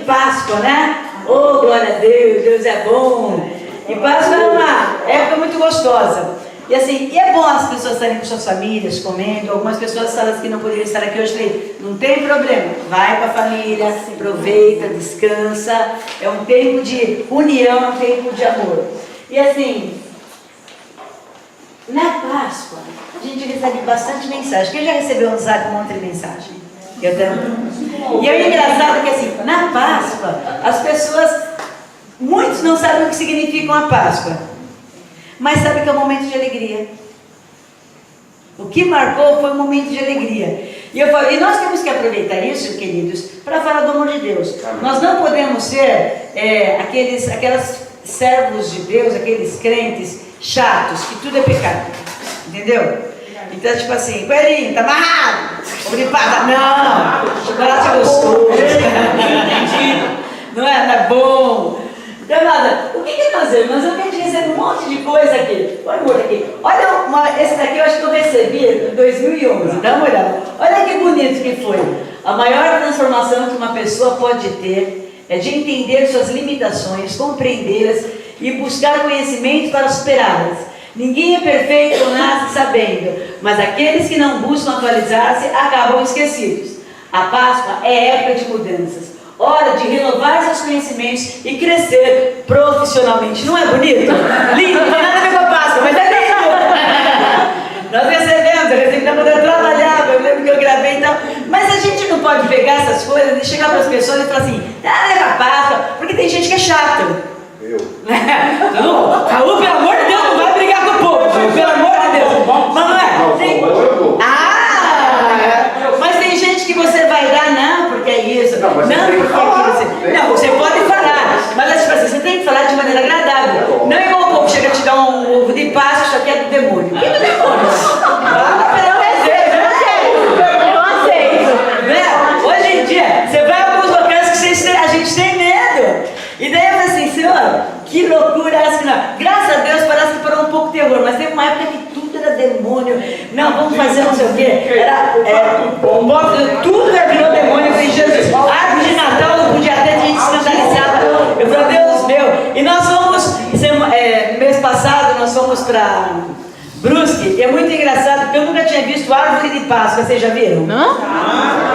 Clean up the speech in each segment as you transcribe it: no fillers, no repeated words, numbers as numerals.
Páscoa, né? Oh, glória a Deus, Deus é bom. E Páscoa é uma época muito gostosa. E assim, e é bom as pessoas estarem com suas famílias, comendo. Algumas pessoas falam que não poderiam estar aqui hoje. Falei, não tem problema, vai com a família, aproveita, descansa. É um tempo de união, é um tempo de amor. E assim, na Páscoa, a gente recebe bastante mensagem. Quem já recebeu no zap um monte de mensagem? Eu também. E é engraçado que assim, na Páscoa, as pessoas, muitos não sabem o que significa uma Páscoa, mas sabem que é um momento de alegria. O que marcou foi um momento de alegria. E eu falo, e nós temos que aproveitar isso, queridos, para falar do amor de Deus. Nós não podemos ser aquelas servos de Deus, aqueles crentes chatos, que tudo é pecado. Entendeu? Então, tipo assim, coelhinho, tá amarrado. Não, chocolate é gostoso. Não é bom. Então, nada, o que nós vemos? Nós vamos receber um monte de coisa aqui. Olha o aqui. Olha, esse daqui eu acho que eu recebi em 2011. Dá uma olhada. Olha que bonito que foi. A maior transformação que uma pessoa pode ter é de entender suas limitações, compreendê-las e buscar conhecimento para superá-las. Ninguém é perfeito ou nasce sabendo, mas aqueles que não buscam atualizar-se acabam esquecidos. A Páscoa é época de mudanças. Hora de renovar seus conhecimentos e crescer profissionalmente. Não é bonito? Lindo, não tem nada a ver com a Páscoa, mas é lindo. Nós recebemos para poder trabalhar, eu lembro que eu gravei e tal. Mas a gente não pode pegar essas coisas e chegar para as pessoas e falar assim, nada a ver com a Páscoa, porque tem gente que é chata. Raul, pelo amor de Deus, não vai brigar com o povo, pelo amor de Deus. Mas não é? Mas tem gente que você vai dar, não, porque é isso. Não, porque você. Não, você pode falar, mas tipo assim, você tem que falar de maneira agradável. Não é igual o povo chega a te dar um ovo de Páscoa, isso aqui é do demônio. Que é do demônio? Eu aceito. Hoje em dia, você vai a alguns locais que a gente tem medo. E daí eu falei assim, Senhor, que loucura essa que não. Graças a Deus parece que parou um pouco de terror, mas teve uma época que tudo era demônio. Não, vamos fazer não sei o quê. Tudo virou demônio. Eu falei, Jesus, árvore de Natal não podia ter gente escandalizada. Eu falei, Deus meu. E nós fomos, mês passado, nós fomos para Brusque. E é muito engraçado, porque eu nunca tinha visto árvore de Páscoa. Vocês já viram? Não?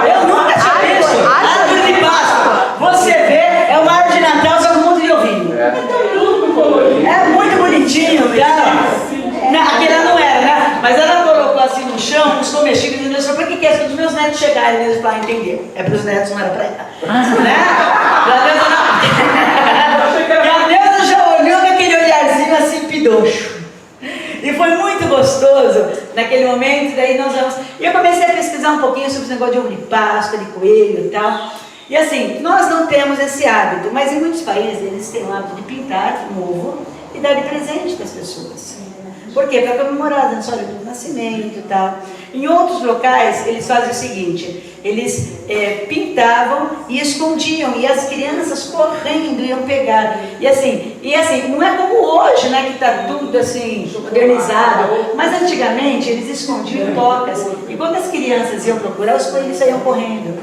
Eu nunca tinha visto árvore de Páscoa. Você vê, é uma árvore de Natal, só com um monte de ovinho. É muito bonitinho, cara. Aquela não era, né? Mas ela colocou assim no chão, uns comestíveis, e eu falei, para que é? Para os meus netos chegarem mesmo para entender. É para os netos, não era para ela. Né? E a Deus já olhou com aquele olharzinho assim, pidocho. E foi muito gostoso naquele momento. Daí nós vamos. E eu comecei a pesquisar um pouquinho sobre esse negócio de ovo de Páscoa, de coelho e tal. E assim, nós não temos esse hábito, mas em muitos países eles têm o hábito de pintar um ovo e dar de presente para as pessoas. Por quê? Para comemorar a dança do nascimento e tal. Em outros locais, eles fazem o seguinte, eles pintavam e escondiam, e as crianças correndo iam pegar. E assim, não é como hoje, né, que está tudo assim, modernizado, mas antigamente eles escondiam tocas, e quando as crianças iam procurar, os coelhos saíam correndo.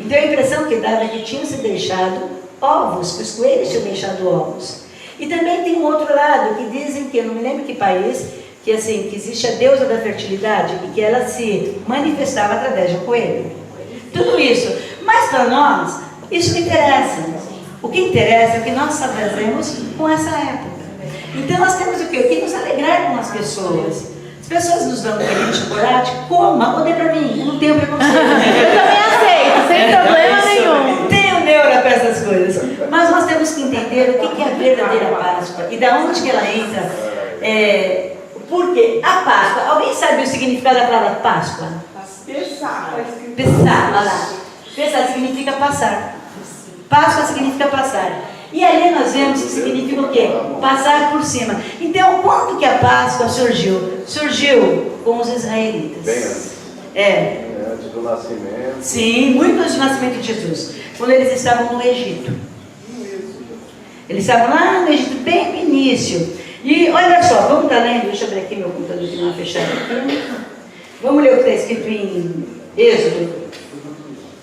Então a impressão que dava é que tinham se deixado ovos, que os coelhos tinham deixado ovos. E também tem um outro lado, que dizem que, eu não me lembro que país, que assim, que existe a deusa da fertilidade e que ela se manifestava através de um coelho. Tudo isso. Mas para nós, isso não interessa. O que interessa é o que nós fazemos com essa época. Então nós temos o quê? O que nos alegrar com as pessoas. As pessoas nos dão um pequeno de chocolate, coma, ou dê para mim, eu não tenho preconceito. Eu também aceito, sem problema nenhum. Tenho neura para essas coisas. Mas nós temos que entender o que é a verdadeira Páscoa e da onde que ela entra. Porque a Páscoa, alguém sabe o significado da palavra Páscoa? Pensar, olha lá. Pensar significa passar. Páscoa significa passar. E ali nós vemos que significa o quê? Passar por cima. Então, quando que a Páscoa surgiu? Surgiu com os israelitas. Bem antes do nascimento. Sim, muito antes do nascimento de Jesus. Quando eles estavam no Egito. Eles estavam lá no Egito, bem no início. E olha só, vamos estar lendo, deixa eu abrir aqui meu computador que não é fechado aqui. Vamos ler o que está escrito em Êxodo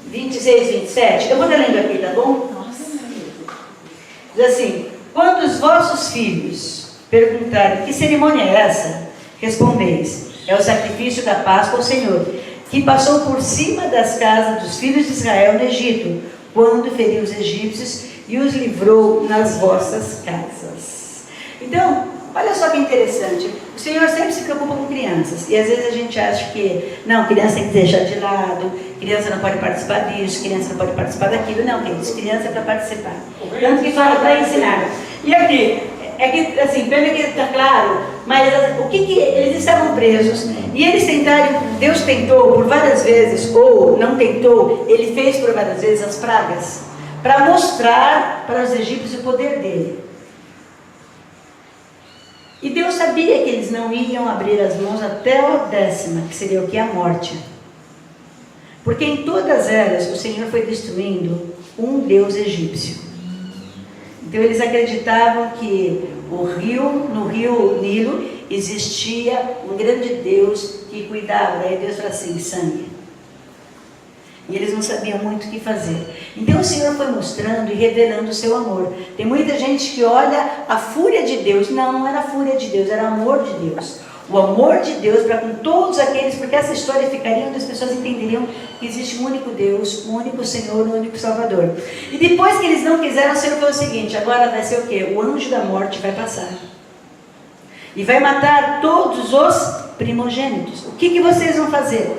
26, 27. Eu vou estar lendo aqui, tá bom? Diz assim: quando os vossos filhos perguntarem que cerimônia é essa, respondeis: é o sacrifício da Páscoa ao Senhor, que passou por cima das casas dos filhos de Israel no Egito, quando feriu os egípcios e os livrou nas vossas casas. Então, olha só que interessante. O Senhor sempre se preocupa com crianças. E às vezes a gente acha que, não, criança tem que deixar de lado, criança não pode participar disso, criança não pode participar daquilo. Não, queridos, criança é para participar. Tanto que fala para ensinar. E aqui, é que, assim, pena que está claro, mas o que eles estavam presos, e eles tentaram, Deus tentou por várias vezes, ou não tentou, Ele fez por várias vezes as pragas, para mostrar para os egípcios o poder dele. E Deus sabia que eles não iam abrir as mãos até a 10ª, que seria o que? A morte. Porque em todas elas o Senhor foi destruindo um deus egípcio. Então eles acreditavam que no rio Nilo existia um grande Deus que cuidava. Daí Deus falou assim: sangue. E eles não sabiam muito o que fazer. Então o Senhor foi mostrando e revelando o seu amor. Tem muita gente que olha a fúria de Deus. Não, não era a fúria de Deus, era o amor de Deus. O amor de Deus para com todos aqueles, porque essa história ficaria onde as pessoas entenderiam que existe um único Deus, um único Senhor, um único Salvador. E depois que eles não quiseram, o Senhor falou o seguinte: agora vai ser o quê? O anjo da morte vai passar. E vai matar todos os primogênitos. O que vocês vão fazer?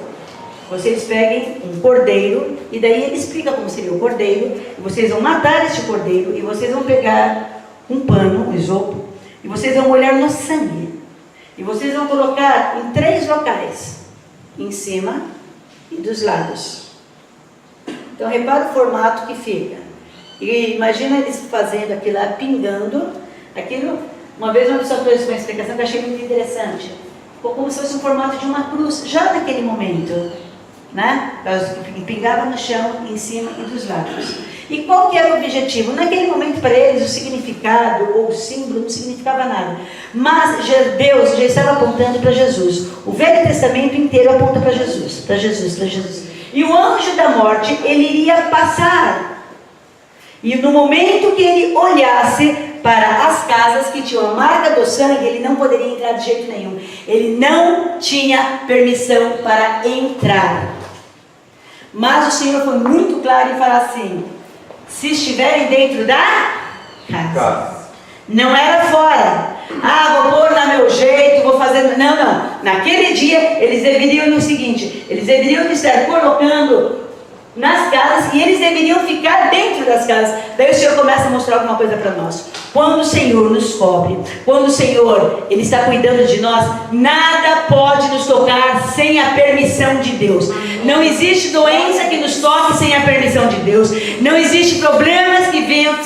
Vocês peguem um cordeiro, e daí ele explica como seria o cordeiro, e vocês vão matar este cordeiro, e vocês vão pegar um pano, um isopo, e vocês vão molhar no sangue. E vocês vão colocar em 3 locais, em cima e dos lados. Então repara o formato que fica. E imagina eles fazendo aquilo lá, pingando. Aquilo, uma vez uma pessoa trouxe uma explicação que eu achei muito interessante. Ficou como se fosse um formato de uma cruz, já naquele momento, né? Pingava no chão, em cima e dos lados. E qual que era o objetivo? Naquele momento para eles o significado ou o símbolo não significava nada. Mas Deus já estava apontando para Jesus. O Velho Testamento inteiro aponta para Jesus, para Jesus, para Jesus. E o anjo da morte, ele iria passar. E no momento que ele olhasse para as casas que tinham a marca do sangue, ele não poderia entrar de jeito nenhum. Ele não tinha permissão para entrar. Mas o Senhor foi muito claro em falar assim: se estiverem dentro da casa. Não era fora. Vou pôr no meu jeito, vou fazer... Não. Naquele dia, eles deveriam o seguinte: eles deveriam estar colocando nas casas e eles deveriam ficar dentro das casas. Daí o Senhor começa a mostrar alguma coisa para nós. Quando o Senhor nos cobre, quando o Senhor, Ele está cuidando de nós, nada pode nos tocar sem a permissão de Deus. Não existe doença que nos toque sem a permissão de Deus. Não existe problemas que venham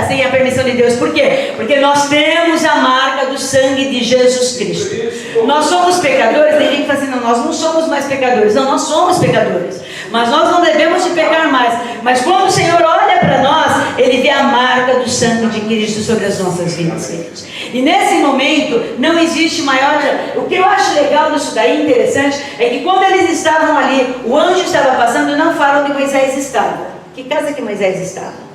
sem a permissão de Deus. Por quê? Porque nós temos a marca do sangue de Jesus Cristo. Nós somos pecadores. Tem gente que fala assim: não, nós não somos mais pecadores. Não, nós somos pecadores, mas nós não devemos de pecar mais. Mas quando o Senhor olha para nós, Ele vê a marca do sangue de Cristo sobre as nossas vidas, queridos. E nesse momento não existe maior... O que eu acho legal disso daí, interessante, é que quando eles estavam ali, o anjo estava passando, não fala onde Moisés estava. Que casa que Moisés estava?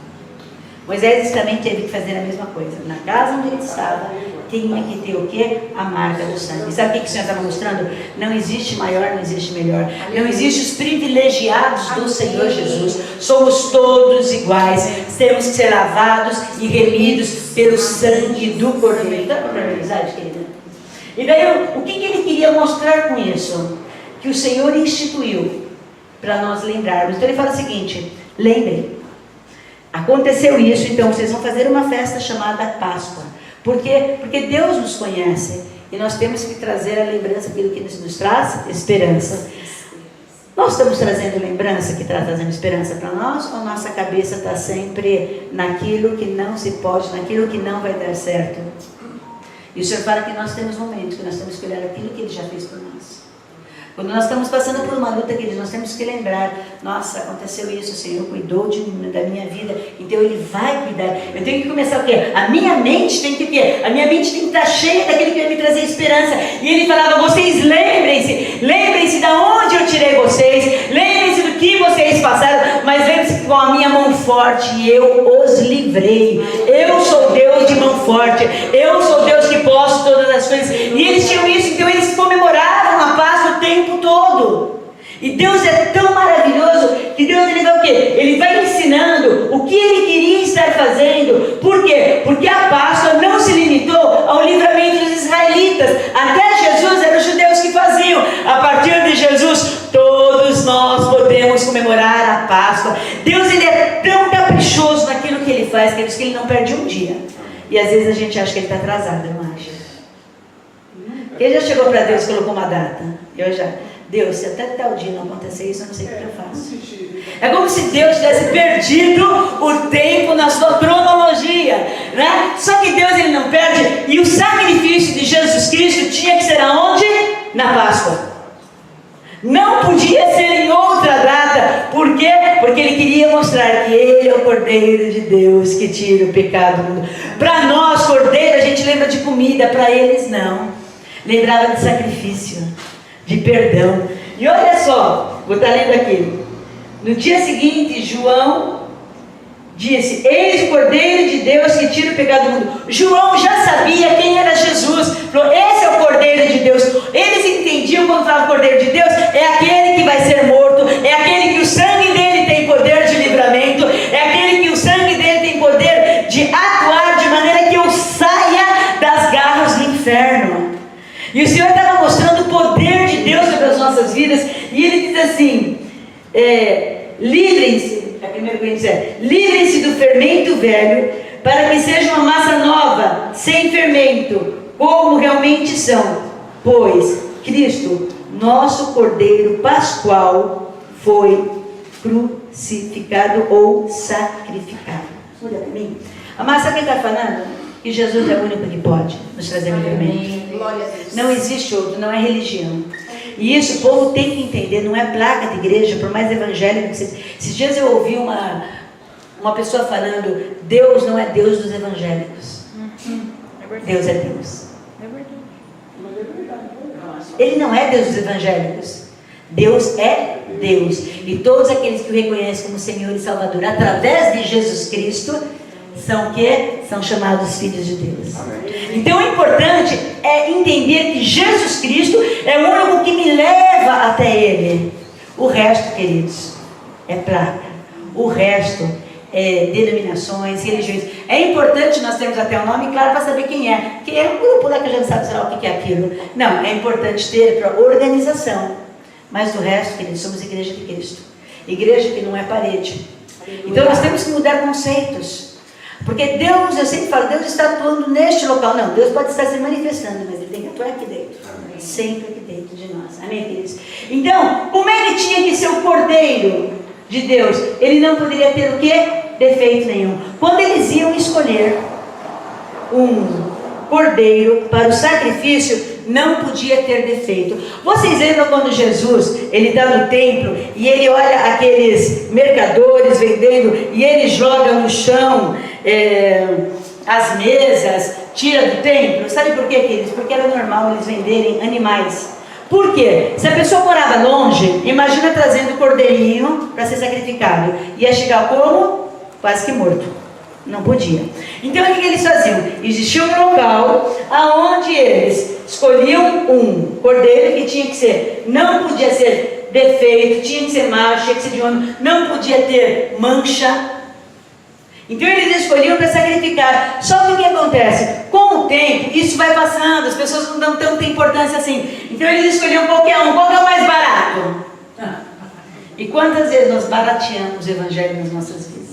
Moisés também teve que fazer a mesma coisa. Na casa onde ele estava, tinha que ter o quê? A marca do sangue. E sabe o que o Senhor estava mostrando? Não existe maior, não existe melhor. Não existe os privilegiados do Senhor Jesus. Somos todos iguais. Temos que ser lavados e remidos pelo sangue do Cordeiro. Dá para amizade, querida? E daí, o que ele queria mostrar com isso? Que o Senhor instituiu para nós lembrarmos. Então ele fala o seguinte: lembrem. Aconteceu isso, então vocês vão fazer uma festa chamada Páscoa. Por quê? Porque Deus nos conhece e nós temos que trazer a lembrança daquilo que nos traz esperança. Nós estamos trazendo lembrança que está trazendo esperança para nós, ou nossa cabeça está sempre naquilo que não se pode, naquilo que não vai dar certo? E o Senhor fala que nós temos momentos que nós temos que olhar aquilo que Ele já fez por nós. Quando nós estamos passando por uma luta, queridos, nós temos que lembrar: nossa, aconteceu isso, o Senhor cuidou da minha vida, então Ele vai cuidar. Eu tenho que começar o quê? A minha mente tem que o quê? A minha mente tem que estar cheia daquele que vai me trazer esperança. E Ele falava: vocês lembrem-se de onde eu tirei vocês, lembrem-se do que vocês passaram, mas lembrem-se que com a minha mão forte eu os Deus, livrei. Eu sou Deus de mão forte. Eu sou Deus que posso todas as coisas. E eles tinham isso, então eles comemoravam a Páscoa o tempo todo. E Deus é tão maravilhoso que Deus ele vai o quê? Ele vai ensinando o que ele queria estar fazendo. Por quê? Porque a Páscoa não se limitou ao livramento dos israelitas. Até Jesus eram os judeus que faziam. A partir de Jesus, todos nós podemos comemorar a Páscoa. Deus ele é tão caprichoso naquilo que ele faz, que ele não perde um dia. E às vezes a gente acha que ele está atrasado, não acha? Quem já chegou para Deus e colocou uma data? Eu já. Deus, se até tal dia não acontecer isso, eu não sei o que eu faço. É como se Deus tivesse perdido o tempo na sua cronologia, né? Só que Deus ele não perde. E o sacrifício de Jesus Cristo tinha que ser aonde? Na Páscoa. Não podia ser em outra data. Por quê? Porque ele queria mostrar que ele é o Cordeiro de Deus que tira o pecado do mundo. Para nós, Cordeiro, a gente lembra de comida. Para eles, não. Lembrava de sacrifício, de perdão. E olha só, vou estar lendo aqui. No dia seguinte, João disse: eis o Cordeiro de Deus que tira o pecado do mundo. João já sabia quem era Jesus. Falou: esse é o Cordeiro de Deus. Eles entendiam quando falava Cordeiro de Deus, é aquele que vai ser morto, é aquele que o sangue dele tem poder de livramento, é aquele que o sangue dele tem poder de atuar de maneira que eu saia das garras do inferno. E o Senhor estava mostrando o poder de Deus sobre as nossas vidas. E Ele diz assim: livrem-se, a 1 Coríntios livrem-se do fermento velho, para que seja uma massa nova, sem fermento, como realmente são. Pois Cristo, nosso Cordeiro Pascual, foi crucificado ou sacrificado. Olha para mim. Amado, sabe quem está falando? Que Jesus é o único que pode nos trazer livramento. Não existe outro, não é religião. E isso o povo tem que entender, não é placa de igreja, por mais evangélico que seja. Esses dias eu ouvi uma pessoa falando: Deus não é Deus dos evangélicos. Deus é Deus. Ele não é Deus dos evangélicos. Deus é Deus. E todos aqueles que o reconhecem como Senhor e Salvador através de Jesus Cristo são o quê? São chamados filhos de Deus. Amém. Então o importante é entender que Jesus Cristo é o único que me leva até Ele. O resto, queridos, é placa. O resto é denominações, religiões. É importante nós termos até o nome claro para saber quem é. Porque é um grupo lá que a gente sabe o que é aquilo. Não, é importante ter para organização. Mas do resto, queridos, somos igreja de Cristo. Igreja que não é parede. Então nós temos que mudar conceitos. Porque Deus, eu sempre falo, Deus está atuando neste local. Não, Deus pode estar se manifestando, mas Ele tem que atuar aqui dentro. Amém. Sempre aqui dentro de nós. Amém, queridos? Então, como é que tinha que ser o Cordeiro de Deus? Ele não poderia ter o quê? Defeito nenhum. Quando eles iam escolher um cordeiro para o sacrifício, não podia ter defeito. Vocês lembram quando Jesus, ele está no templo e ele olha aqueles mercadores vendendo e ele joga no chão as mesas, tira do templo? Sabe por quê, queridos? Porque era normal eles venderem animais. Por quê? Se a pessoa morava longe, imagina trazendo o cordeirinho para ser sacrificado. Ia chegar como? Quase que morto. Não podia. Então o que eles faziam? Existia um local aonde eles escolhiam um cordeiro que tinha que ser, não podia ser defeito, tinha que ser macho, tinha que ser de homem, não podia ter mancha. Então eles escolhiam para sacrificar. Só que o que acontece? Com o tempo, isso vai passando, as pessoas não dão tanta importância assim. Então eles escolhiam qualquer um, qual que é o mais barato? E quantas vezes nós barateamos o evangelho nas nossas vidas?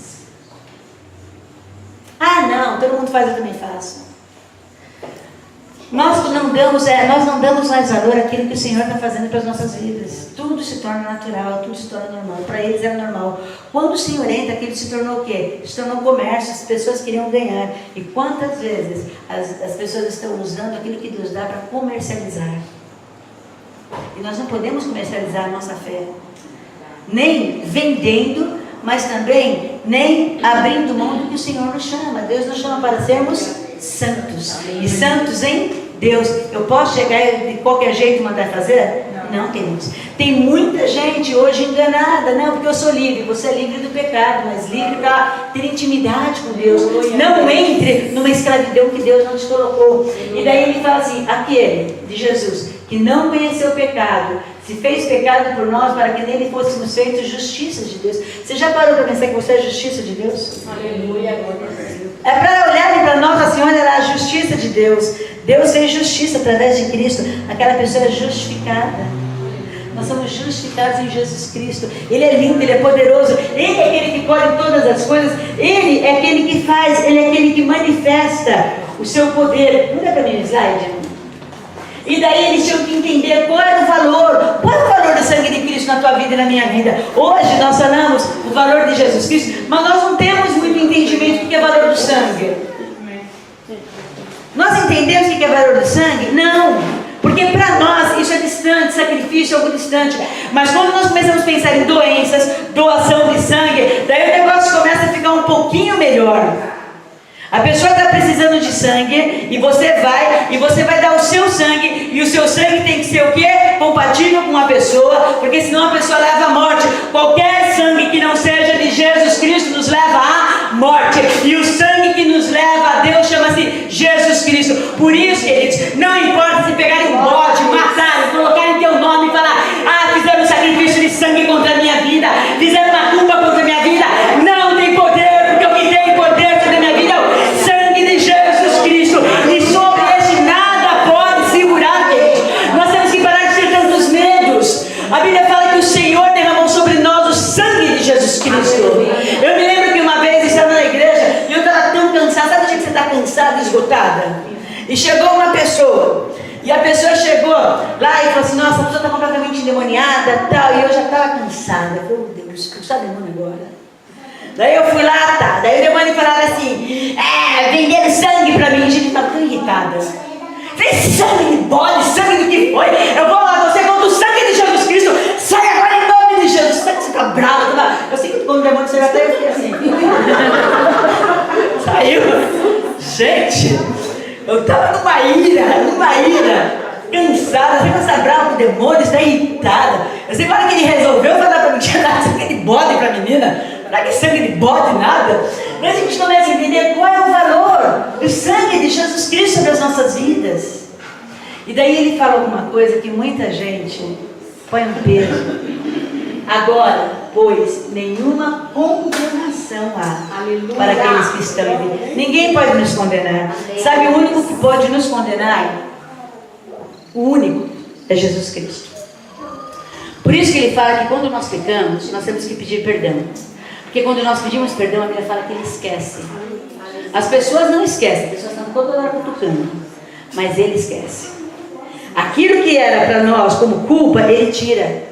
Ah, não, todo mundo faz, eu também faço. Nós não damos mais valor àquilo que o Senhor está fazendo para as nossas vidas. Tudo se torna natural, tudo se torna normal. Para eles era normal. Quando o Senhor entra, aquilo se tornou o quê? Se tornou comércio, as pessoas queriam ganhar. E quantas vezes as pessoas estão usando aquilo que Deus dá para comercializar? E nós não podemos comercializar a nossa fé. Nem vendendo, mas também nem abrindo mão do que o Senhor nos chama. Deus nos chama para sermos santos. E santos em Deus, eu posso chegar e de qualquer jeito mandar fazer? Não, queridos. Tem muita gente hoje enganada. Não, porque eu sou livre. Você é livre do pecado, mas livre para ter intimidade com Deus. Não entre numa escravidão que Deus não te colocou. E daí ele fala assim, aquele de Jesus, que não conheceu o pecado, se fez pecado por nós, para que nele fôssemos feitos justiça de Deus. Você já parou para pensar que você é justiça de Deus? Aleluia. É para olharem para Nossa Senhora, ela é a justiça de Deus. Deus fez justiça através de Cristo. Aquela pessoa é justificada. Nós somos justificados em Jesus Cristo. Ele é lindo, Ele é poderoso. Ele é aquele que pode todas as coisas. Ele é aquele que faz, Ele é aquele que manifesta o seu poder. Muda para mim o slide. E daí eles tinham que entender qual era o valor. Qual é o valor do sangue de Cristo na tua vida e na minha vida? Hoje nós falamos o valor de Jesus Cristo, mas nós não temos muito entendimento do que é o valor do sangue. Nós entendemos o que é o valor do sangue? Não. Porque para nós isso é distante, sacrifício é algo distante. Mas quando nós começamos a pensar em doenças, doação de sangue, daí o negócio começa a ficar um pouquinho melhor. A pessoa está precisando de sangue e você vai dar o seu sangue, e o seu sangue tem que ser o quê? Compatível com a pessoa, porque senão a pessoa leva à morte. Qualquer sangue que não seja de Jesus Cristo nos leva à morte, e o sangue que nos leva a Deus chama-se Jesus Cristo. Por isso, queridos, não importa se pegarem um bode, matarem, colocarem teu nome e falar, fizeram um sacrifício de sangue contra a minha vida, fizeram uma tumba contra a minha vida, não tem poder, porque o que tem poder sobre a minha vida é o sangue de Jesus Cristo, e sobre esse nada pode segurar, queridos. Nós temos que parar de ter tantos medos. A Bíblia fala que o Senhor derramou sobre nós o sangue de Jesus Cristo. Eu me lembro que uma vez eu estava na igreja e eu estava tão cansada. Sabe o dia que você está cansada, esgotada? E chegou uma pessoa, e a pessoa chegou lá e falou assim, nossa, a pessoa está completamente endemoniada, tal, e eu já estava cansada. Eu falei, meu Deus, expulsar demônio agora. Daí eu fui lá, tá. Daí o demônio falava assim, venderam sangue pra mim. Gente, estava tão irritada. Falei, sangue de bode, sangue do que foi? Eu vou lá, você conta o sangue de Jesus Cristo, sai agora em nome de Jesus. Sabe que você fica brava? Eu sei que quando o demônio saiu até eu fiquei assim. Saiu. Gente, eu tava numa ira, cansada, você fica brava com o demônio, está irritada. Eu sei que na hora que ele resolveu falar pra mim, tinha dado sangue de bode pra menina. Não é que sangue de bode, nada. Mas a gente começa a entender qual é o valor do sangue de Jesus Cristo sobre as nossas vidas. E daí ele fala alguma coisa que muita gente põe um peso. Agora, pois, nenhuma condenação há para aqueles que estão em Deus. Ninguém pode nos condenar. Sabe, o único que pode nos condenar, o único, é Jesus Cristo. Por isso que ele fala que quando nós pecamos, nós temos que pedir perdão. Porque quando nós pedimos perdão, a Bíblia fala que ele esquece. As pessoas não esquecem, as pessoas estão toda hora cutucando, mas ele esquece. Aquilo que era para nós como culpa, ele tira.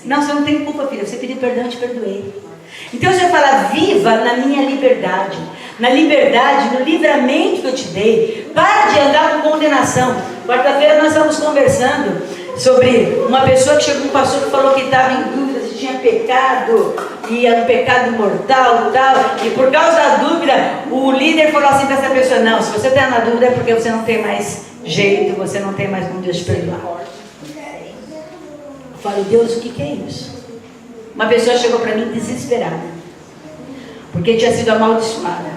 Não, você não tem culpa, filha, você pediu perdão, eu te perdoei. Então você fala, viva na minha liberdade, na liberdade, no livramento que eu te dei. Para de andar com condenação. Quarta-feira nós estamos conversando sobre uma pessoa que chegou com um pastor que falou que estava em dúvida se tinha pecado, e era um pecado mortal e tal, e por causa da dúvida, o líder falou assim para essa pessoa, não, se você está na dúvida é porque você não tem mais jeito, você não tem mais como Deus te perdoar. Eu falei, Deus, o que é isso? Uma pessoa chegou para mim desesperada, porque tinha sido amaldiçoada.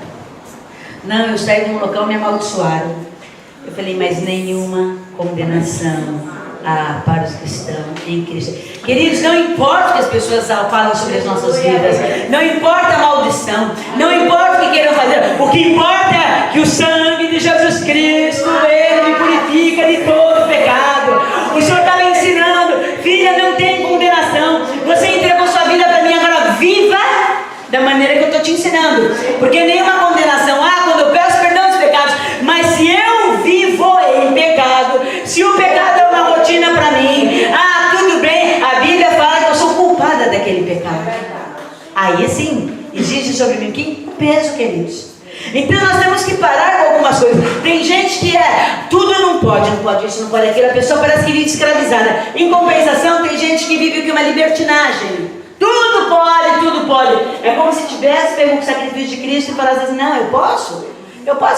Não, eu saí de um local e me amaldiçoaram. Eu falei, mas nenhuma condenação para os que estão em Cristo. Queridos, não importa o que as pessoas falam sobre as nossas vidas, não importa a maldição, não importa o que queiram fazer, o que importa é que o sangue de Jesus Cristo, ele me purifica de todo pecado. O Senhor está me ensinando, filha, não tem condenação. Você entregou sua vida para mim, agora viva da maneira que eu estou te ensinando, porque nenhuma condenação há quando eu peço perdão dos pecados. Mas se eu vivo em pecado, se o pecado é uma rotina para mim, tudo bem, a Bíblia fala que eu sou culpada daquele pecado. Aí sim, existe sobre mim que peso, queridos. Então nós temos que parar com algumas coisas. Tem gente que tudo não pode isso, não pode aquilo, a pessoa parece que vive escravizada. Em compensação, tem gente que vive o que é uma libertinagem. Tudo pode. É como se tivesse pego o sacrifício de Cristo e falasse assim, não, eu posso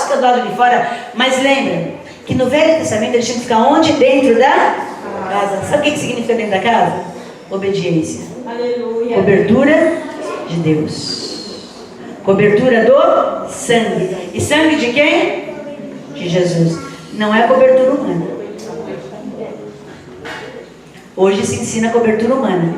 ficar do lado de fora. Mas lembra Que no Velho Testamento eles tinham que ficar onde? Dentro da casa. Sabe o que significa dentro da casa? Obediência. Aleluia. Cobertura de Deus. Cobertura do sangue. E sangue de quem? De Jesus. Não é cobertura humana. Hoje se ensina cobertura humana.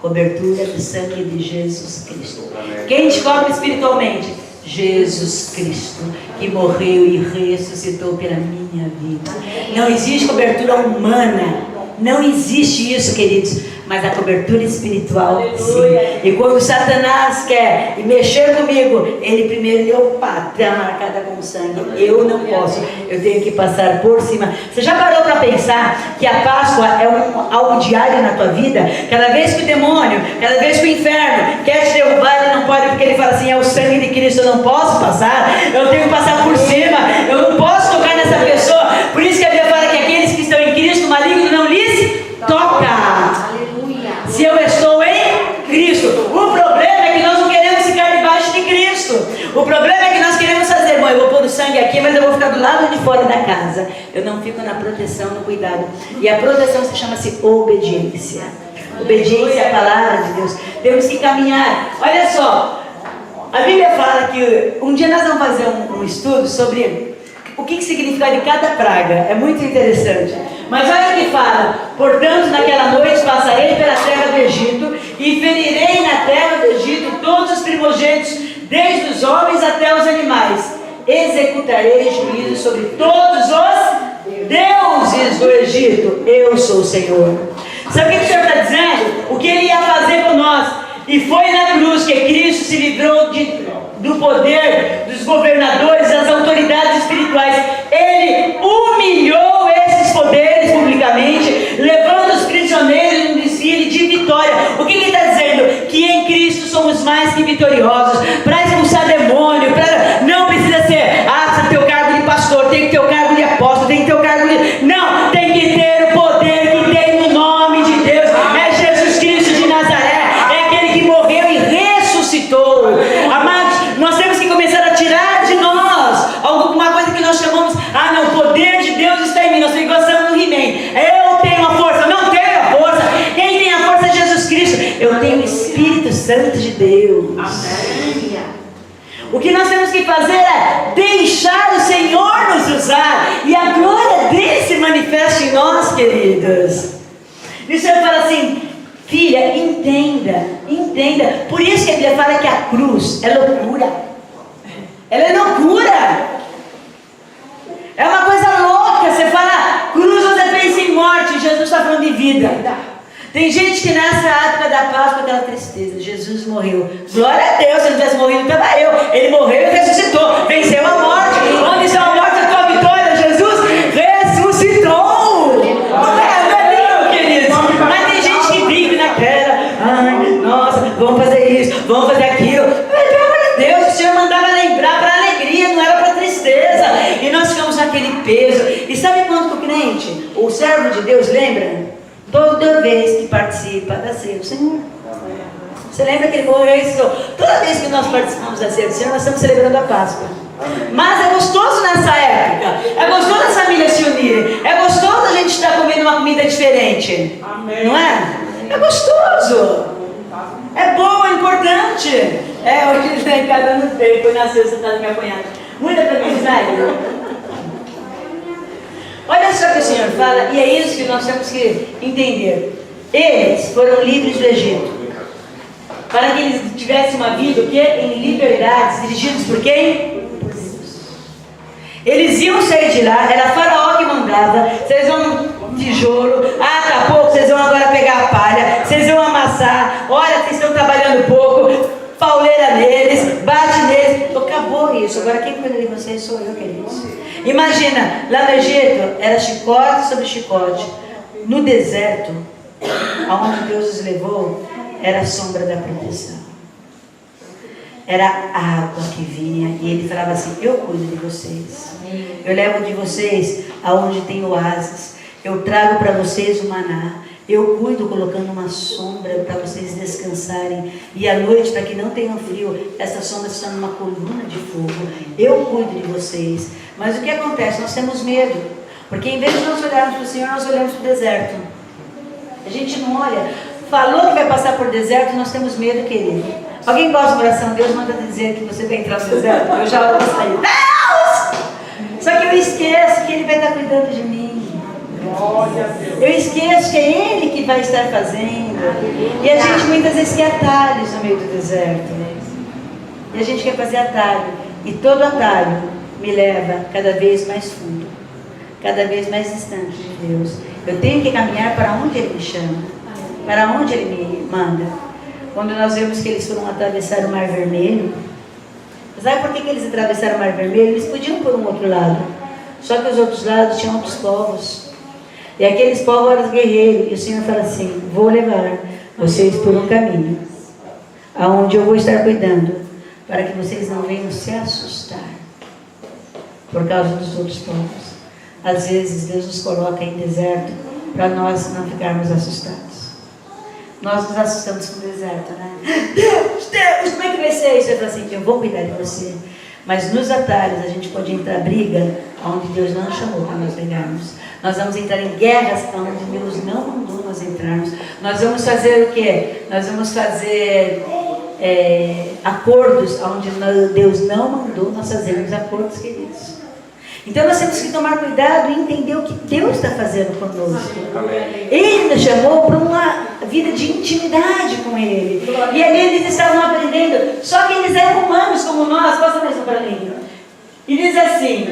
Cobertura do sangue de Jesus Cristo. Quem te cobre espiritualmente? Jesus Cristo, que morreu e ressuscitou pela minha vida. Não existe cobertura humana. Não existe isso, queridos. Mas a cobertura espiritual, sim. E quando Satanás quer mexer comigo, ele primeiro deu, opa, está marcada com sangue. Eu não posso, eu tenho que passar por cima. Você já parou para pensar que a Páscoa é algo diário na tua vida? Cada vez que o demônio, cada vez que o inferno quer te derrubar, ele não pode, porque ele fala assim, é o sangue de Cristo, eu não posso passar, eu tenho que passar por cima, eu não posso tocar nessa pessoa. Por isso que a Bíblia fala que aqueles que estão em Cristo, o maligno não lhes toca. Se eu estou em Cristo. O problema é que nós não queremos ficar debaixo de Cristo. O problema é que nós queremos fazer, bom, eu vou pôr o sangue aqui, mas eu vou ficar do lado de fora da casa. Eu não fico na proteção, no cuidado. E a proteção se chama-se obediência. Obediência à palavra de Deus. Temos que caminhar. Olha só, a Bíblia fala que um dia nós vamos fazer um estudo sobre o que significa de cada praga. É muito interessante. Mas olha o que fala: portanto, naquela noite passarei pela terra do Egito e ferirei na terra do Egito todos os primogênitos, desde os homens até os animais. Executarei juízo sobre todos os deuses do Egito. Eu sou o Senhor. Sabe o que o Senhor está dizendo? O que Ele ia fazer por nós. E foi na cruz que Cristo se livrou do poder dos governadores, das autoridades espirituais. Ele humilhou esses poderes publicamente, levando os prisioneiros num desfile de vitória. O que ele está dizendo? Que em Cristo somos mais que vitoriosos. Para expulsar demônio, não precisa ser, você tem o cargo de pastor, tem que ter o cargo de apóstolo, tem que ter o cargo de... Não, tem que ter o poder que tem no nome de Deus. É Jesus Cristo de Nazaré, é aquele que morreu e ressuscitou. Amados, nós temos que começar a tirar de nós alguma coisa que nós chamamos, não, o poder de Deus está em mim. Nós gostamos do He-Man. Eu tenho a força. Não tenho a força. Quem tem a força é Jesus Cristo. Eu tenho o Espírito Santo de Deus. Amém. O que nós temos que fazer é deixar o Senhor nos usar e a glória dele se manifesta em nós, queridos. E o Senhor fala assim: filha, entenda. Por isso que a Bíblia fala que a cruz é loucura. Ela é loucura. É uma coisa louca. Você fala cruz, você pensa em morte. Jesus está falando de vida. Tem gente que nessa época da Páscoa, aquela tristeza, Jesus morreu. Glória a Deus, se ele não tivesse morrido, estava eu. Ele morreu e ressuscitou. Venceu a morte. Onde está a morte, a tua vitória? Jesus ressuscitou. Não é lindo, queridos? Mas tem gente que vive naquela, nossa, vamos fazer isso, vamos fazer aquilo. Mas pelo amor de Deus, o Senhor mandava lembrar para alegria, não era para tristeza. E nós ficamos naquele peso. E sabe quando o crente, o servo de Deus, lembra? Toda vez que participa da ceia do Senhor. Você lembra que ele morreu e ressuscitou? Toda vez que nós participamos da ceia do Senhor, nós estamos celebrando a Páscoa. Mas é gostoso nessa época. É gostoso as famílias se unirem. É gostoso a gente estar comendo uma comida diferente. Amém. Não é? É gostoso. É bom, é importante. Hoje está em cada ano feio. Foi na sexta, está me apanhando. Muita felicidade. Olha só o que o Senhor fala, e é isso que nós temos que entender. Eles foram livres do Egito, para que eles tivessem uma vida em liberdade, dirigidos por quem? Por Deus. Eles iam sair de lá, era Faraó que mandava. Vocês vão tijolo, daqui a pouco vocês vão agora pegar a palha, vocês vão amassar, olha, vocês estão trabalhando pouco, pauleira neles, bate neles. Acabou isso. Agora quem cuida de vocês sou eu, queridos. Imagina, lá no Egito era chicote sobre chicote. No deserto, aonde Deus os levou, era a sombra da proteção. Era água que vinha e ele falava assim: eu cuido de vocês, eu levo de vocês aonde tem oásis, eu trago para vocês o maná, eu cuido colocando uma sombra para vocês descansarem, e à noite, para que não tenham frio, essa sombra está numa coluna de fogo. Eu cuido de vocês. Mas o que acontece? Nós temos medo, porque em vez de nós olharmos para o Senhor, nós olhamos para o deserto. A gente não olha. Falou que vai passar por deserto, nós temos medo, querido. Alguém gosta de oração? Deus manda dizer que você vai entrar no deserto. Eu já oro para sair. Deus! Só que eu esqueço que Ele vai estar cuidando de mim. Eu esqueço que é Ele que vai estar fazendo. E a gente muitas vezes quer atalhos no meio do deserto. E a gente quer fazer atalho. E todo atalho me leva cada vez mais fundo, cada vez mais distante de Deus. Eu tenho que caminhar para onde Ele me chama, para onde Ele me manda. Quando nós vemos que eles foram atravessar o Mar Vermelho, sabe por que eles atravessaram o Mar Vermelho? Eles podiam por um outro lado, só que os outros lados tinham outros povos, e aqueles povos eram guerreiros, e o Senhor fala assim: vou levar vocês por um caminho, aonde eu vou estar cuidando, para que vocês não venham se assustar por causa dos outros povos. Às vezes Deus nos coloca em deserto para nós não ficarmos assustados. Nós nos assustamos com o deserto, né? Deus, como é que vai ser isso? Eu falo assim: eu vou cuidar de você. Mas nos atalhos a gente pode entrar em briga onde Deus não chamou para nós brigarmos. Nós vamos entrar em guerras onde Deus não mandou nós entrarmos. Nós vamos fazer o quê? Nós vamos fazer acordos onde Deus não mandou nós fazermos acordos, queridos. Então nós temos que tomar cuidado e entender o que Deus está fazendo conosco. Ele nos chamou para uma vida de intimidade com Ele. E ali eles estavam aprendendo. Só que eles eram humanos como nós. Passa mesmo para mim. E diz assim: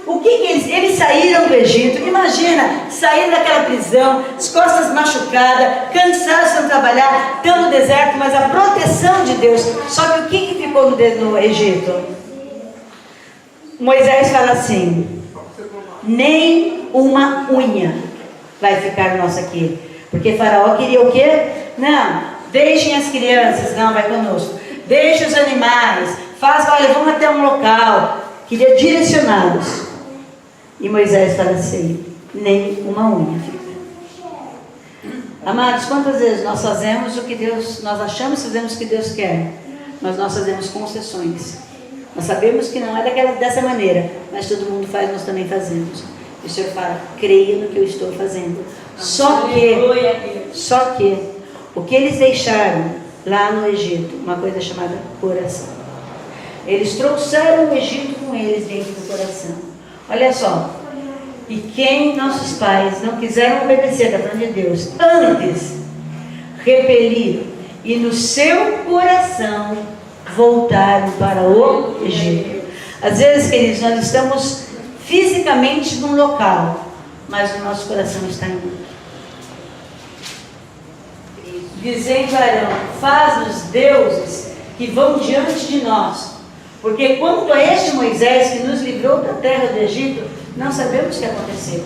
o que eles saíram do Egito. Imagina, saíram daquela prisão, as costas machucadas, cansados de trabalhar, estão no deserto, mas a proteção de Deus. Só que o que ficou no Egito? Moisés fala assim: nem uma unha vai ficar nossa aqui. Porque Faraó queria o quê? Não, deixem as crianças, não, vai conosco. Deixem os animais, olha, vamos até um local. Queria direcioná-los. E Moisés fala assim: nem uma unha fica. Amados, quantas vezes nós fazemos o que Deus, nós achamos que fazemos o que Deus quer, mas nós fazemos concessões. Nós sabemos que não é dessa maneira, mas todo mundo faz, nós também fazemos. E o Senhor fala: creia no que eu estou fazendo. Só que o que eles deixaram lá no Egito, uma coisa chamada coração. Eles trouxeram o Egito com eles dentro do coração. Olha só. E quem nossos pais não quiseram obedecer, está falando de Deus, antes repeliram e no seu coração voltaram para o Egito. Às vezes, queridos, nós estamos fisicamente num local, mas o nosso coração está em outro. Dizendo Arão: faz-nos deuses que vão diante de nós, porque quanto a este Moisés que nos livrou da terra do Egito, não sabemos o que aconteceu.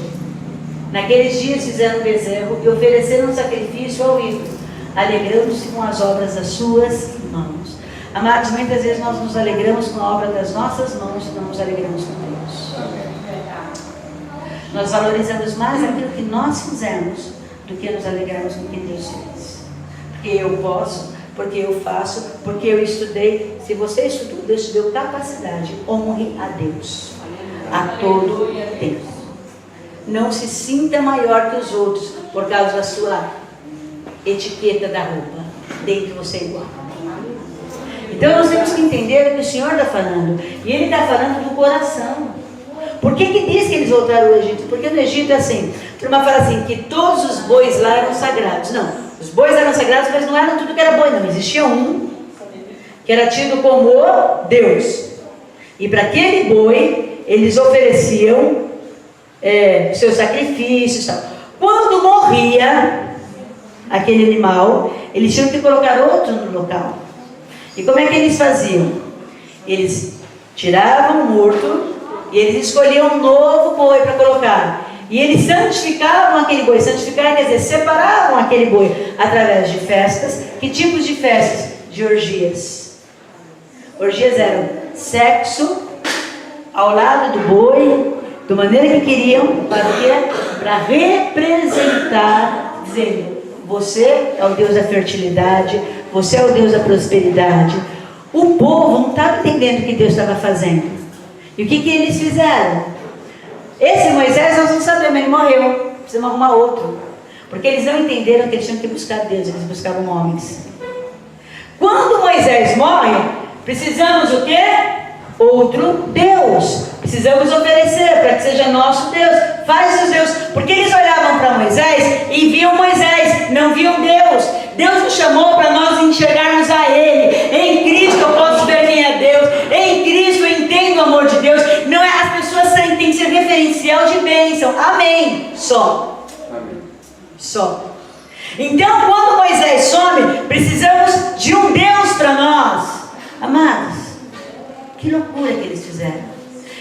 Naqueles dias fizeram um bezerro e ofereceram um sacrifício ao ídolo, alegrando-se com as obras das suas mãos. Amados, muitas vezes nós nos alegramos com a obra das nossas mãos e não nos alegramos com Deus. Nós valorizamos mais aquilo que nós fizemos do que nos alegrarmos com o que Deus fez. Porque eu posso, porque eu faço, porque eu estudei. Se você estudou, Deus te deu capacidade. Honre a Deus a todo tempo. Não se sinta maior que os outros por causa da sua etiqueta da roupa. Dentro de você é igual. Então nós temos que entender o que o Senhor está falando. E Ele está falando do coração. Por que diz que eles voltaram ao Egito? Porque no Egito é assim. A turma fala assim, que todos os bois lá eram sagrados. Não, os bois eram sagrados, mas não eram tudo que era boi, não. Existia um que era tido como Deus. E para aquele boi, eles ofereciam seus sacrifícios. Tal. Quando morria aquele animal, eles tinham que colocar outro no local. E como é que eles faziam? Eles tiravam o morto e eles escolhiam um novo boi para colocar. E eles santificavam aquele boi. Santificar quer dizer, separavam aquele boi através de festas. Que tipos de festas? De orgias. Orgias eram sexo ao lado do boi, da maneira que queriam, para quê? Para representar, dizendo: você é o Deus da fertilidade, você é o Deus da prosperidade. O povo não estava entendendo o que Deus estava fazendo. E o que eles fizeram? Esse Moisés nós não sabemos, ele morreu. Precisamos arrumar outro. Porque eles não entenderam que eles tinham que buscar Deus, eles buscavam homens. Quando Moisés morre, precisamos o quê? Outro Deus. Precisamos oferecer para que seja nosso Deus. Faz os Deus. Porque eles olhavam para Moisés e viam Moisés, não viam Deus. Deus nos chamou para nós enxergarmos a Ele. Em Cristo eu posso ver quem é Deus. Em Cristo eu entendo o amor de Deus. Não é, as pessoas têm que ser referencial de bênção. Amém. Só. Amém. Só. Então, quando Moisés some, precisamos de um Deus para nós. Amados, que loucura que eles fizeram.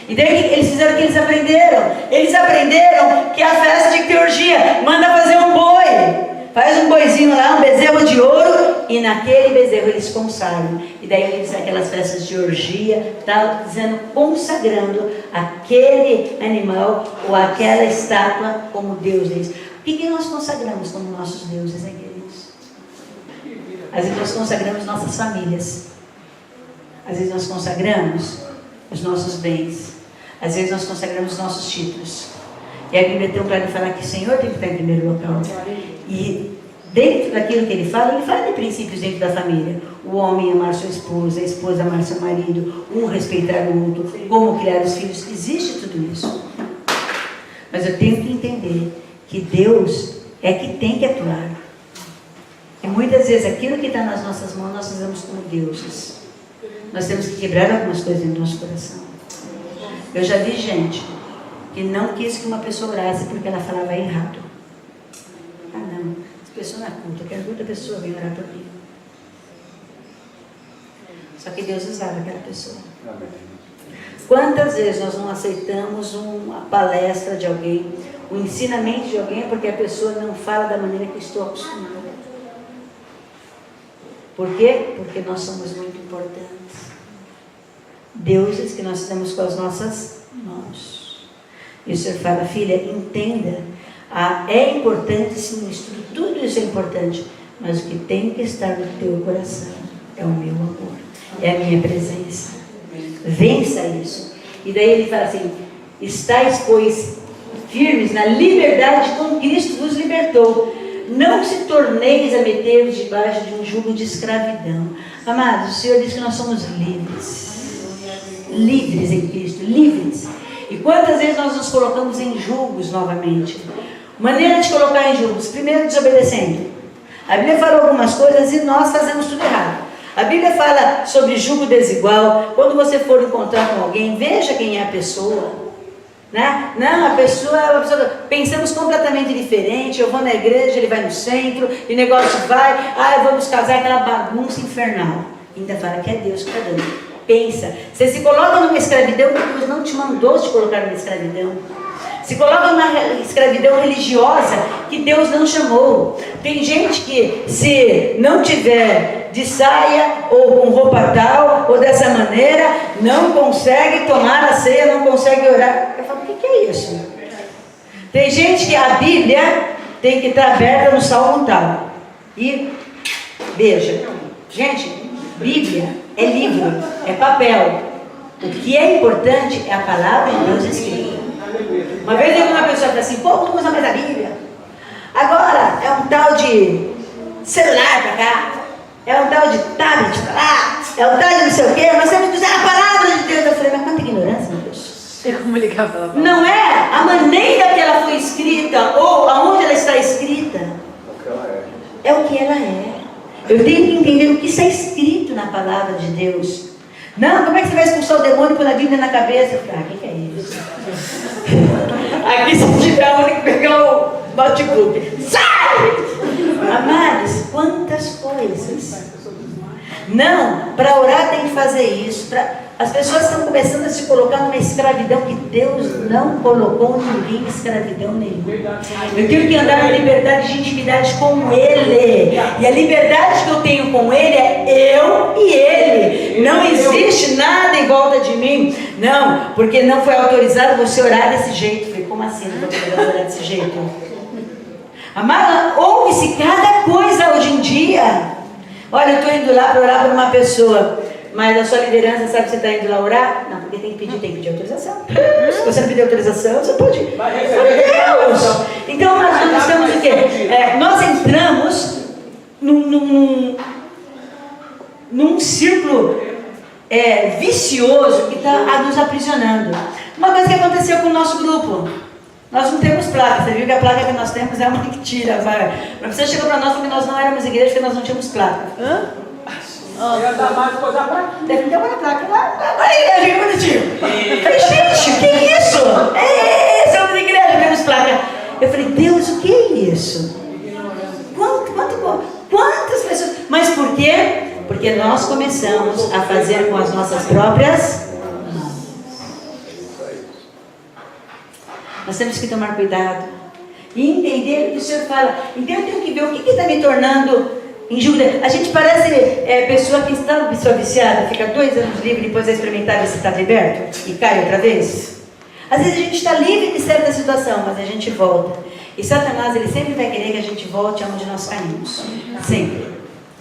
E daí eles fizeram o que eles aprenderam. Eles aprenderam que a festa de teurgia manda fazer um boi. Faz um boizinho lá, um bezerro de ouro, e naquele bezerro eles consagram. E daí eles aquelas festas de orgia, está dizendo, consagrando aquele animal ou aquela estátua como Deus deles. O que nós consagramos como nossos deuses, hein, queridos? Às vezes nós consagramos nossas famílias. Às vezes nós consagramos os nossos bens. Às vezes nós consagramos os nossos títulos. E a Bíblia tem um claro de falar que o Senhor tem que estar em primeiro local. E dentro daquilo que ele fala de princípios dentro da família. O homem amar sua esposa, a esposa amar seu marido, um respeitar o outro, como criar os filhos. Existe tudo isso. Mas eu tenho que entender que Deus é que tem que atuar. E muitas vezes aquilo que está nas nossas mãos, nós fazemos como deuses. Nós temos que quebrar algumas coisas no nosso coração. Eu já vi gente que não quis que uma pessoa orasse porque ela falava errado. Ah não, essa pessoa não é culta, eu quero que outra pessoa venha orar por mim. Só que Deus usava aquela pessoa. Amém. Quantas vezes nós não aceitamos uma palestra de alguém, o ensinamento de alguém, porque a pessoa não fala da maneira que estou acostumada. Por quê? Porque nós somos muito importantes. Deuses que nós temos com as nossas mãos. E o Senhor fala, filha, entenda, é importante sim o estudo, tudo isso é importante, mas o que tem que estar no teu coração é o meu amor, é a minha presença. Vença isso. E daí ele fala assim, estáis, pois, firmes na liberdade com Cristo vos libertou. Não se torneis a meter-vos debaixo de um jugo de escravidão. Amados, o Senhor diz que nós somos livres. Livres em Cristo, livres. E quantas vezes nós nos colocamos em julgos novamente? Maneira de colocar em julgos. Primeiro, desobedecendo. A Bíblia fala algumas coisas e nós fazemos tudo errado. A Bíblia fala sobre julgo desigual. Quando você for encontrar com alguém, veja quem é a pessoa. Né? Não, a pessoa é uma pessoa. Pensamos completamente diferente. Eu vou na igreja, ele vai no centro, e o negócio vai. Vamos casar, aquela bagunça infernal. Ainda fala que é Deus que está dando. Pensa, você se coloca numa escravidão porque Deus não te mandou te colocar numa escravidão. Se coloca numa escravidão religiosa que Deus não chamou. Tem gente que se não tiver de saia ou com roupa tal ou dessa maneira, não consegue tomar a ceia, não consegue orar. Eu falo, o que é isso? Tem gente que a Bíblia tem que estar aberta no Salmo tal. E veja, gente, Bíblia é livro, é papel. O que é importante é a palavra de Deus escrita. Uma vez eu vi uma pessoa que assim, pô, não usa mais a Bíblia. Agora é um tal de celular para cá, é um tal de tablet para lá, é um tal de não sei o quê, nós temos que usar a palavra de Deus. Eu falei, mas quanta ignorância, meu Deus. Tem como ligar para ela? Não é a maneira que ela foi escrita ou aonde ela está escrita. O que ela é. É o que ela é. Eu tenho que entender o que está escrito na palavra de Deus. Não, como é que você vai expulsar o demônio com a Bíblia na cabeça? Eu falei, o que é isso? Aqui se tiver a única que pegar o notebook. Sai! Amados, quantas coisas. Não, para orar tem que fazer isso. As pessoas estão começando a se colocar numa escravidão que Deus não colocou ninguém em escravidão nenhuma. Eu tenho que andar na liberdade de intimidade com Ele. E a liberdade que eu tenho com Ele é eu e Ele. Não existe nada em volta de mim. Não, porque não foi autorizado você orar desse jeito. Eu falei, como assim não foi autorizado orar desse jeito? Amada, ouve-se cada coisa hoje em dia. Olha, eu estou indo lá para orar por uma pessoa. Mas a sua liderança sabe que você está indo lá orar? Não, porque tem que pedir autorização. Se você não pedir autorização, você pode ir. Deus! Então nós estamos o quê? Nós entramos num círculo vicioso que está nos aprisionando. Uma coisa que aconteceu com o nosso grupo. Nós não temos placa. Você viu que a placa que nós temos é uma que tira. Mas você chegou para nós porque nós não éramos igreja, porque nós não tínhamos placa. Eu dar mais coisa pra mim. Deve ter uma placa lá. Agora a igreja, que bonitinho. Eu falei, gente, o que é isso? Somos igreja, temos placa. Eu falei, Deus, o que é isso? Quantas pessoas? Mas por quê? Porque nós começamos a fazer com as nossas próprias mãos. Nós temos que tomar cuidado e entender o que o Senhor fala. Então eu tenho que ver o que está me tornando injúria. A gente parece pessoa que está viciada, fica 2 anos livre, depois vai experimentar ver se está liberto e cai outra vez. Às vezes a gente está livre de certa situação, mas a gente volta. E Satanás, ele sempre vai querer que a gente volte aonde nós caímos. Sempre.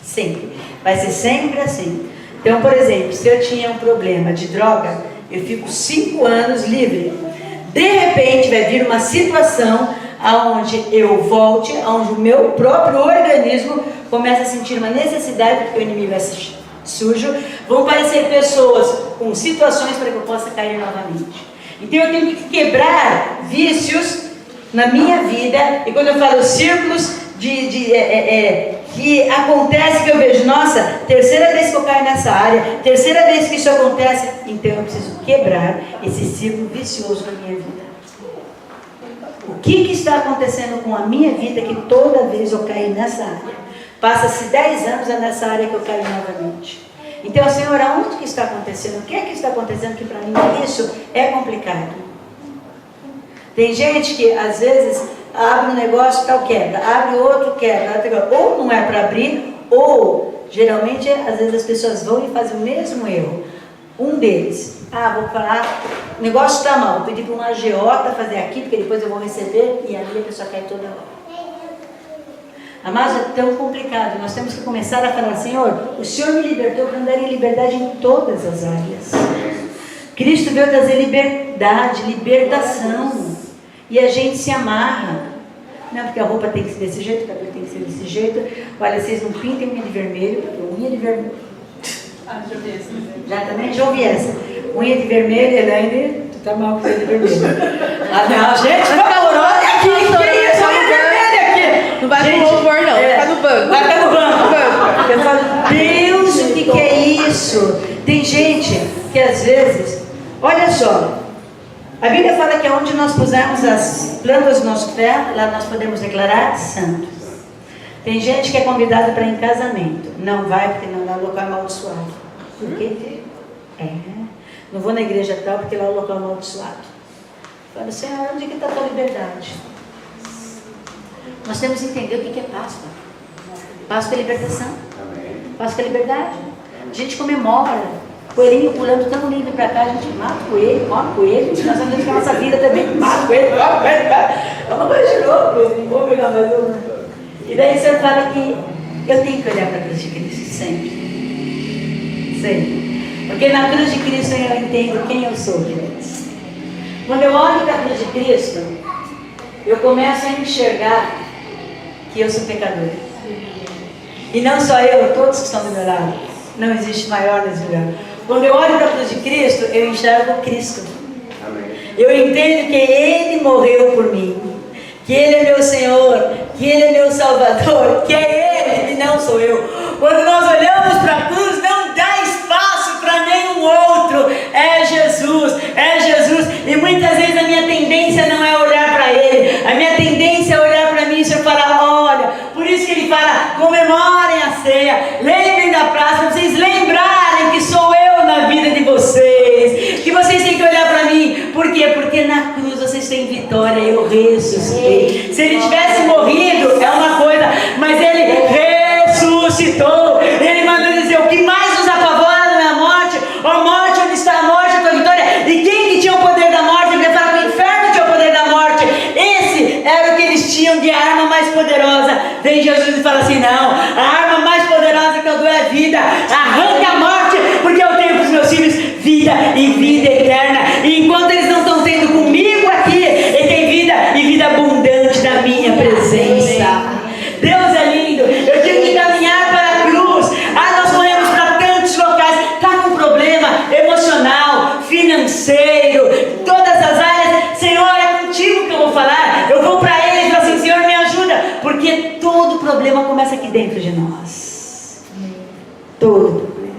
Sempre. Vai ser sempre assim. Então, por exemplo, se eu tinha um problema de droga, eu fico 5 anos livre. De repente vai vir uma situação aonde eu volte, aonde o meu próprio organismo começa a sentir uma necessidade, porque o inimigo é sujo. Vão aparecer pessoas com situações para que eu possa cair novamente. Então eu tenho que quebrar vícios na minha vida. E quando eu falo círculos que acontece, que eu vejo, nossa, terceira vez que eu caio nessa área, terceira vez que isso acontece, então eu preciso quebrar esse círculo vicioso na minha vida. O que está acontecendo com a minha vida que toda vez eu caio nessa área? Passa-se 10 anos nessa área que eu caio novamente. Então, Senhor, aonde que está acontecendo? O que é que está acontecendo que para mim isso é complicado? Tem gente que às vezes abre um negócio, tal quebra, abre outro, quebra, ou não é para abrir, ou geralmente às vezes as pessoas vão e fazem o mesmo erro. Um deles, vou falar, o negócio está mal, vou pedir para um agiota fazer aqui, porque depois eu vou receber, e ali a pessoa cai toda hora. Amados, é tão complicado. Nós temos que começar a falar, Senhor, o Senhor me libertou para andar em liberdade em todas as áreas. Cristo veio trazer liberdade, libertação. E a gente se amarra. Não, porque a roupa tem que ser desse jeito, o cabelo tem que ser desse jeito. Olha, vocês não pintem unha de vermelho, porque unha de vermelho. Já ouvi essa. Já também? Já ouvi essa. Unha de vermelho, Elaine, tu tá mal com unha de vermelho. Não, gente, por favor, olha aqui, que é isso? Unha vermelha aqui. Não vai pro louvor, não, vai ficar no banco. Vai ficar no banco. Eu falo, Deus, o que é isso? Tem gente que às vezes, olha só, a Bíblia fala que onde nós pusermos as plantas do nosso pé, lá nós podemos declarar santo. Tem gente que é convidada para ir em casamento. Não vai porque não, lá o local é amaldiçoado. Por quê? Não vou na igreja tal porque lá o local é amaldiçoado. Fala, Senhor, onde que está a tua liberdade? Nós temos que entender o que é Páscoa. Páscoa é libertação. Páscoa é liberdade. A gente comemora. Coelhinho pulando tão livre para cá, a gente mata o coelho, come o coelho. Nós andamos com a nossa vida também, mata o coelho, come o coelho. É uma coisa de louco. Não vou pegar mais uma. E daí o Senhor fala que eu tenho que olhar para a cruz de Cristo sempre. Sempre. Porque na cruz de Cristo eu entendo quem eu sou, queridos. Quando eu olho para a cruz de Cristo, eu começo a enxergar que eu sou pecador. E não só eu, todos que estão do meu lado. Não existe maior nesse lugar. Quando eu olho para a cruz de Cristo, eu enxergo Cristo. Amém. Eu entendo que Ele morreu por mim. Que Ele é meu Senhor. Que Ele é meu Salvador. Que é Ele e não sou eu. Quando nós olhamos para a cruz, não dá espaço para nenhum outro. É Jesus. É Jesus. E muitas vezes a minha tendência não é olhar para Ele. A minha tendência é olhar para mim e falar, olha. Por isso que Ele fala, comemorem a ceia. Lembrem da praça. Para vocês lembrarem que sou eu na vida de vocês. Que vocês têm que olhar para mim. Por quê? Porque na cruz vocês têm vitória. Eu ressuscitei. Se Ele tivesse morrido, é uma coisa. Mas Ele ressuscitou. Ele mandou dizer, o que mais nos apavora na morte? Ó morte, onde está a morte, a tua vitória? E quem que tinha o poder da morte? Ele fala que o inferno tinha o poder da morte. Esse era o que eles tinham de arma mais poderosa. Vem Jesus e fala assim, não, a arma mais poderosa que eu dou é a vida. Arranca a morte, porque eu Porque todo problema começa aqui dentro de nós. Todo problema.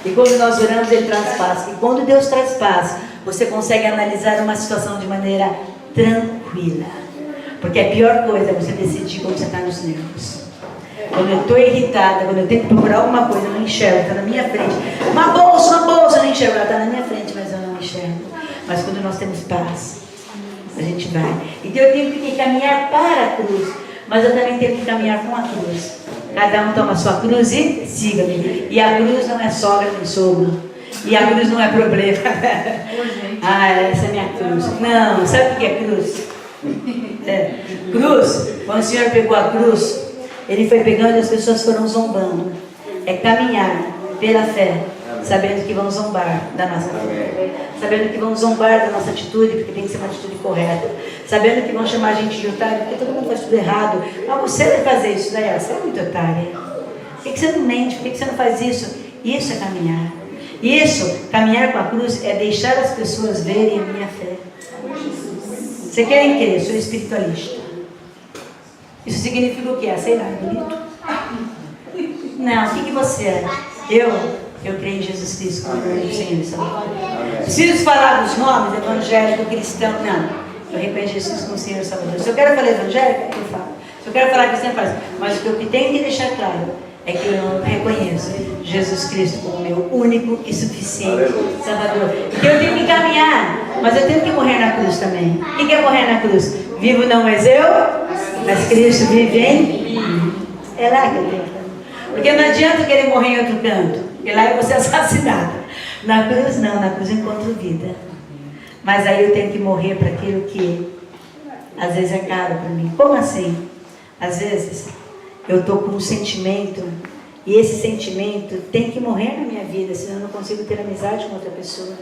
E quando nós oramos, Ele traz paz. E quando Deus traz paz, você consegue analisar uma situação de maneira tranquila. Porque a pior coisa é você decidir quando você está nos nervos. Quando eu estou irritada, quando eu tenho que procurar alguma coisa, eu não enxergo, está na minha frente. Uma bolsa, eu não enxergo, ela está na minha frente, mas eu não enxergo. Mas quando nós temos paz, a gente vai. Então eu tenho que caminhar para a cruz, mas eu também tenho que caminhar com a cruz. Cada um toma a sua cruz e siga-me. E a cruz não é sogra nem sogro. E a cruz não é problema. Essa é minha cruz. Não, sabe o que é cruz? Cruz, quando o Senhor pegou a cruz, Ele foi pegando e as pessoas foram zombando. É caminhar pela fé, sabendo que vão zombar da nossa fé, sabendo que vão zombar da nossa atitude, porque tem que ser uma atitude correta, sabendo que vão chamar a gente de otário, porque todo mundo faz tudo errado. Mas você vai fazer isso, daí você é muito otária. Por que você não mente? Por que você não faz isso? Isso é caminhar. Isso, caminhar com a cruz, é deixar as pessoas verem a minha fé. Você quer crer? Eu sou espiritualista. Isso significa o quê? Sei lá, é bonito? Não, o que você é? Eu creio em Jesus Cristo como meu Senhor e Salvador. Preciso falar dos nomes, evangélico, cristão, não. Eu reconheço Jesus como Senhor e Salvador. Se eu quero falar evangélico, eu falo. Se eu quero falar cristão, eu faço. Mas o que eu tenho que deixar claro é que eu reconheço Jesus Cristo como meu único e suficiente Salvador. Porque eu tenho que caminhar, mas eu tenho que morrer na cruz também. O que é morrer na cruz? Vivo não és eu, mas Cristo vive em mim. É lá que eu tenho que estar. Porque não adianta querer morrer em outro canto, porque lá eu vou ser assassinada. Na cruz não, na cruz eu encontro vida. Mas aí eu tenho que morrer para aquilo que às vezes é caro para mim. Como assim? Às vezes eu estou com um sentimento e esse sentimento tem que morrer na minha vida, senão eu não consigo ter amizade com outra pessoa.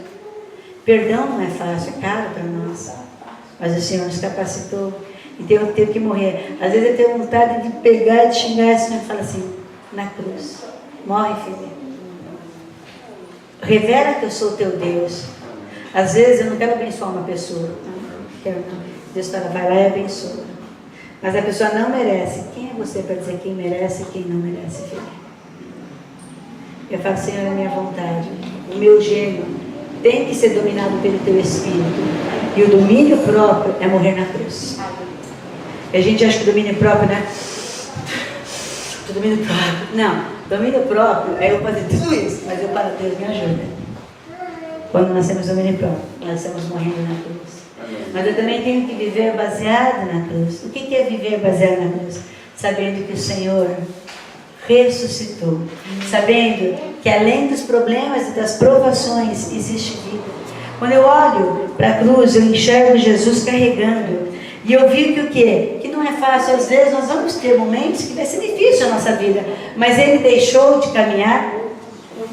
Perdão não é fácil, é caro para nós. Mas o Senhor nos capacitou. Então eu tenho que morrer. Às vezes eu tenho vontade de pegar e de xingar esse Senhor e falar assim, na cruz, morre, filho. Revela que eu sou teu Deus. Às vezes eu não quero abençoar uma pessoa. Não quero não. Deus fala, vai lá e abençoa. Mas a pessoa não merece. Quem é você para dizer quem merece e quem não merece, filho? Eu falo, Senhor, é minha vontade. O meu gênio tem que ser dominado pelo teu Espírito. E o domínio próprio é morrer na cruz. E a gente acha que o domínio próprio, né? O domínio próprio. Não, domínio próprio é eu fazer tudo isso. Mas eu falo, Deus, me ajuda. Quando nós temos domínio próprio, nós estamos morrendo na cruz. Mas eu também tenho que viver baseado na cruz. O que é viver baseado na cruz? Sabendo que o Senhor ressuscitou. Sabendo que além dos problemas e das provações existe vida. Quando eu olho para a cruz, eu enxergo Jesus carregando. E eu vi que o quê? Que não é fácil. Às vezes nós vamos ter momentos que vai ser difícil a nossa vida. Mas Ele deixou de caminhar.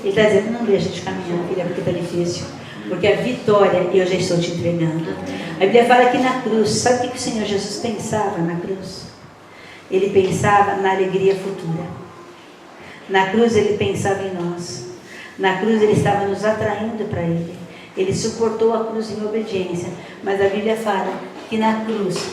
Ele está dizendo, não deixa de caminhar, filha, porque está difícil. Porque a vitória eu já estou te entregando. A Bíblia fala que na cruz, sabe o que o Senhor Jesus pensava na cruz? Ele pensava na alegria futura. Na cruz Ele pensava em nós. Na cruz Ele estava nos atraindo para Ele. Ele suportou a cruz em obediência. Mas a Bíblia fala que na cruz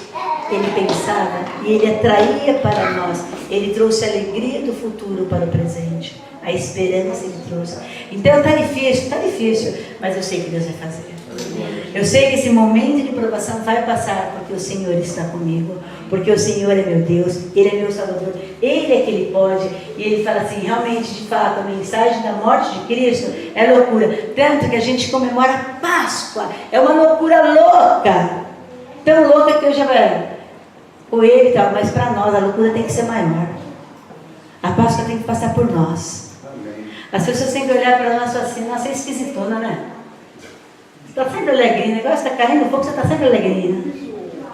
Ele pensava e Ele atraía para nós. Ele trouxe a alegria do futuro para o presente. A esperança Ele trouxe. Então está difícil, mas eu sei que Deus vai fazer. Eu sei que esse momento de provação vai passar, porque o Senhor está comigo, porque o Senhor é meu Deus, Ele é meu Salvador, Ele é que Ele pode. E Ele fala assim, realmente, de fato, a mensagem da morte de Cristo é loucura, tanto que a gente comemora a Páscoa, é uma loucura louca, tão louca que eu já com Ele e tal, mas para nós a loucura tem que ser maior. A Páscoa tem que passar por nós. As pessoas têm que olhar para nós assim, nossa, é esquisitona, né? Você está sempre alegrinha, o negócio está caindo um pouco, você está sempre alegrinha.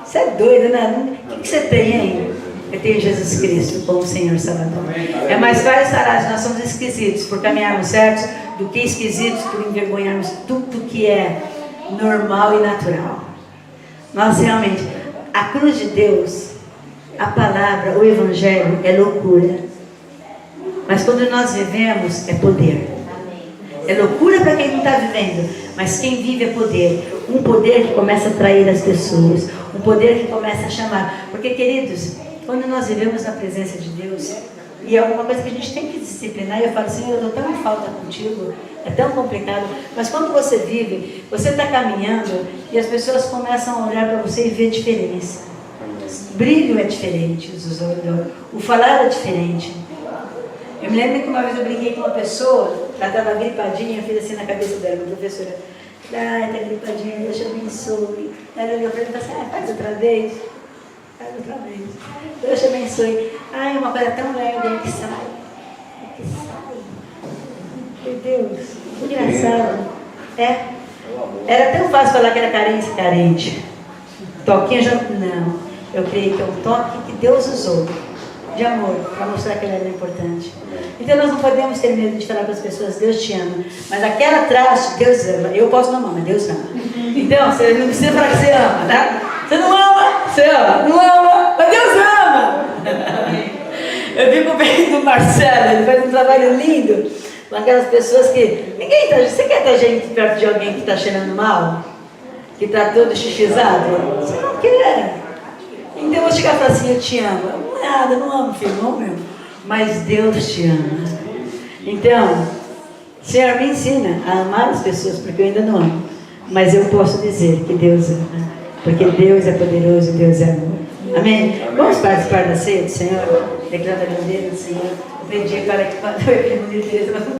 Você é doido, né? O que você tem, hein? Eu tenho Jesus Cristo como Senhor Salvador. É mais fácil estar, nós somos esquisitos por caminharmos certos do que esquisitos por envergonharmos tudo que é normal e natural. Nós realmente, a cruz de Deus, a palavra, o Evangelho é loucura. Mas quando nós vivemos, é poder. É loucura para quem não está vivendo, mas quem vive é poder. Um poder que começa a atrair as pessoas, um poder que começa a chamar. Porque, queridos, Quando nós vivemos na presença de Deus, e é alguma coisa que a gente tem que disciplinar, e eu falo, Senhor, eu estou tão em falta contigo, é tão complicado, mas quando você vive, você está caminhando e as pessoas começam a olhar para você e ver diferença. O brilho é diferente, o falar é diferente. Eu me lembro que uma vez eu brinquei com uma pessoa, ela estava gripadinha, eu fiz assim na cabeça dela, minha professora, ai, está gripadinha, Deus te abençoe. Ela olhou para mim e falou assim, faz outra vez. Faz outra vez. Deus te abençoe. Ai, é uma coisa tão leve que sai. Que sai. Meu Deus, que engraçado. É. Era tão fácil falar que era carente. Toquinho já. Não. Eu creio que é um toque que Deus usou de amor para mostrar que ele era importante. Então nós não podemos ter medo de falar para as pessoas, Deus te ama. Mas aquela traste, Deus ama. Eu posso não amar, mas Deus ama. Então, você não precisa falar que você ama, tá? Você não ama, você ama. Não ama, mas Deus ama. Eu fico vendo o Marcelo, ele faz um trabalho lindo com aquelas pessoas que... Você quer ter gente perto de alguém que está cheirando mal? Que está todo xixizado? Você não quer. Então eu vou chegar e falar assim, eu te amo. Não é nada, não amo, filho, não meu. Mas Deus te ama. Então, Senhor, me ensina a amar as pessoas, porque eu ainda não amo. Mas eu posso dizer que Deus ama. Porque Deus é poderoso e Deus é amor. Amém? Vamos participar da ceia do Senhor? Declarando a bandeira do Senhor. Eu pedi para que quando eu